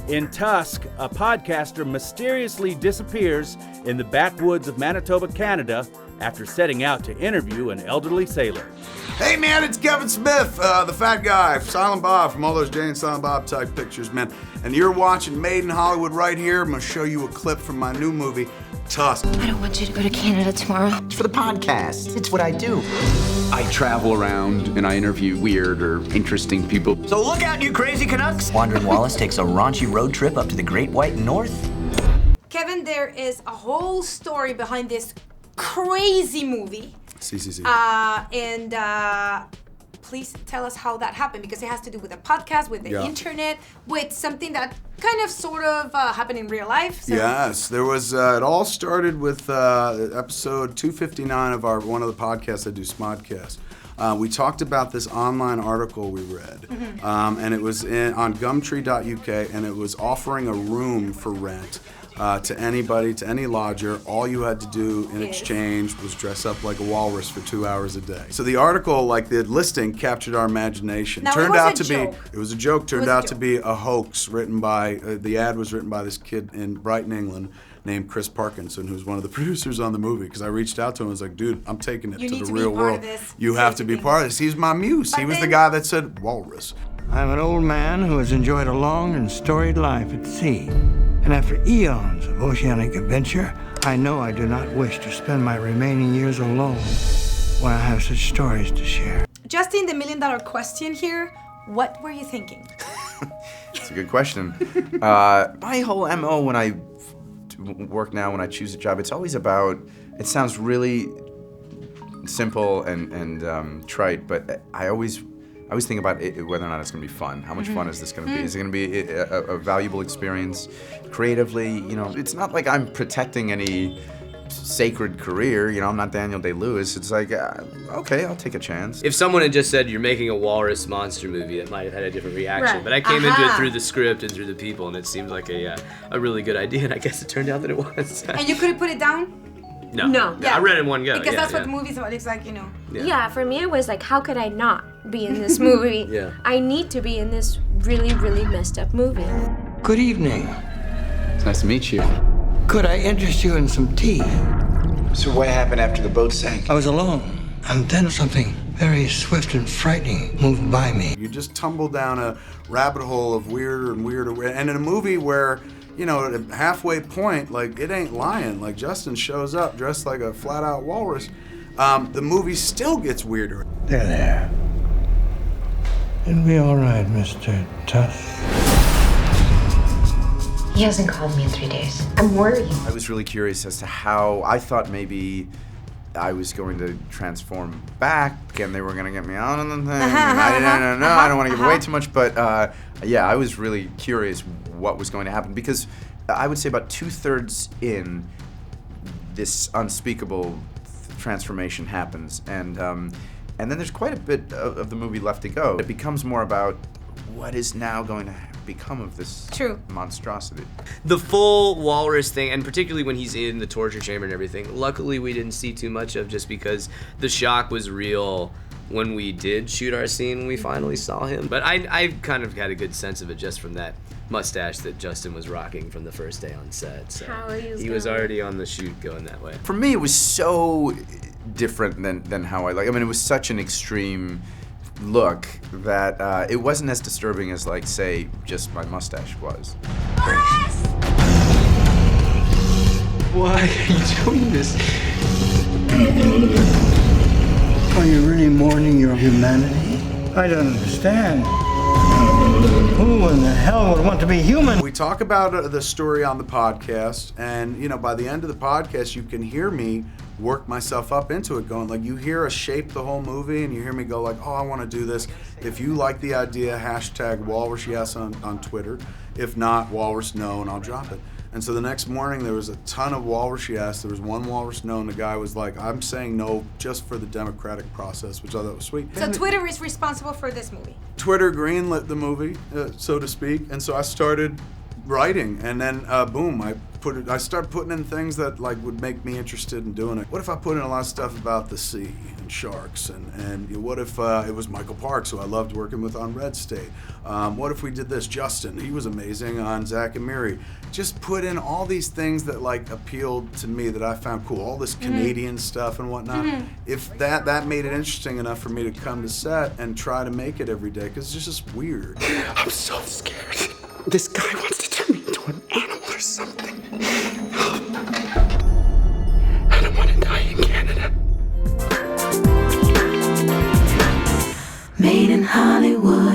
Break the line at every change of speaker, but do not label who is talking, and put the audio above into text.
In Tusk, a podcaster mysteriously disappears in the backwoods of Manitoba, Canada, after setting out to interview an elderly sailor.
Hey man, it's Kevin Smith, the fat guy, Silent Bob from all those Jay and Silent Bob type pictures, man. And you're watching Made in Hollywood right here. I'm gonna show you a clip from my new movie, Tusk.
I don't want you to go to Canada tomorrow.
It's for the podcast. It's what I do. I travel around and I interview weird or interesting people.
So look out, you crazy Canucks!
Wandering Wallace takes a raunchy road trip up to the Great White North.
Kevin, there is a whole story behind this crazy movie.
CCC.
Please tell us how that happened, because it has to do with a podcast, with the internet, with something that kind of sort of happened in real life. So.
Yes, there was, it all started with episode 259 of one of the podcasts I do, Smodcast. We talked about this online article we read, and it was on gumtree.uk, and it was offering a room for rent. To anybody, to any lodger. All you had to do in exchange was dress up like a walrus for 2 hours a day. So the article, like the listing, captured our imagination.
Now,
Turned
it was
out
a
to
joke.
be, it was a joke. Turned out to be a hoax written by, the ad was written by this kid in Brighton, England, named Chris Parkinson, who's one of the producers on the movie. Because I reached out to him and was like, dude, I'm taking it to the real world. You have to be part of this. He's my muse. He was the guy that said walrus.
I'm an old man who has enjoyed a long and storied life at sea. And after eons of oceanic adventure, I know I do not wish to spend my remaining years alone when I have such stories to share.
Justin, the $1 million question here, what were you thinking?
It's a good question. My whole MO when I work now, when I choose a job, it's always about, it sounds really simple and trite, but I always think about whether or not it's going to be fun. How much fun is this going to be? Is it going to be a valuable experience creatively? You know, it's not like I'm protecting any sacred career. You know, I'm not Daniel Day-Lewis. It's like, okay, I'll take a chance.
If someone had just said you're making a walrus monster movie, it might have had a different reaction.
Right.
But I came into it through the script and through the people, and it seemed like a really good idea, and I guess it turned out that it was.
And you couldn't put it down?
No. I read it in one go.
Because that's what the movie's about. It's like, you know.
Yeah, for me it was like, how could I not be in this movie?
Yeah.
I need to be in this really, really messed up movie.
Good evening.
It's nice to meet you.
Could I interest you in some tea?
So what happened after the boat sank?
I was alone, and then something very swift and frightening moved by me.
You just tumble down a rabbit hole of weirder and weirder. And in a movie where, you know, at a halfway point, like, it ain't lying. Like, Justin shows up dressed like a flat-out walrus. The movie still gets weirder.
There. It'll be all right, Mr. Tusk.
He hasn't called me in 3 days. I'm worried.
I was really curious as to how, I thought maybe I was going to transform back and they were going to get me out on the thing. I don't want to give away too much, but yeah, I was really curious what was going to happen, because I would say about 2/3 in, this unspeakable transformation happens, and then there's quite a bit of the movie left to go. It becomes more about what is now going to become of this monstrosity.
The full walrus thing, and particularly when he's in the torture chamber and everything, luckily we didn't see too much of, just because the shock was real when we did shoot our scene when we finally saw him. But I kind of had a good sense of it just from that mustache that Justin was rocking from the first day on set. So he was already on the shoot going that way.
For me, it was so different than how I like. I mean, it was such an extreme look that it wasn't as disturbing as, like, say, just my mustache was.
Why are you doing this? Are you really mourning your humanity? I don't understand. Who in the hell would want to be human?
We talk about the story on the podcast, and, you know, by the end of the podcast, you can hear me work myself up into it, going, like, you hear us shape the whole movie, and you hear me go, like, oh, I want to do this. If you like the idea, hashtag Walrus Yes on Twitter. If not, Walrus No, and I'll drop it. And so the next morning, there was a ton of Walrus Yes. There was one Walrus No, and the guy was like, I'm saying no just for the democratic process, which I thought was sweet.
So Twitter is responsible for this movie?
Twitter greenlit the movie, so to speak, and so I started writing, and then boom, I start putting in things that like would make me interested in doing it. What if I put in a lot of stuff about the sea and sharks, and what if it was Michael Parks, who I loved working with on Red State? What if we did this? Justin, he was amazing on Zach and Miri. Just put in all these things that like appealed to me that I found cool, all this Canadian stuff and whatnot. If that made it interesting enough for me to come to set and try to make it every day, because it's just weird.
I'm so scared. This guy wants to turn me into an animal or something. I don't want to die in Canada.
Made in Hollywood.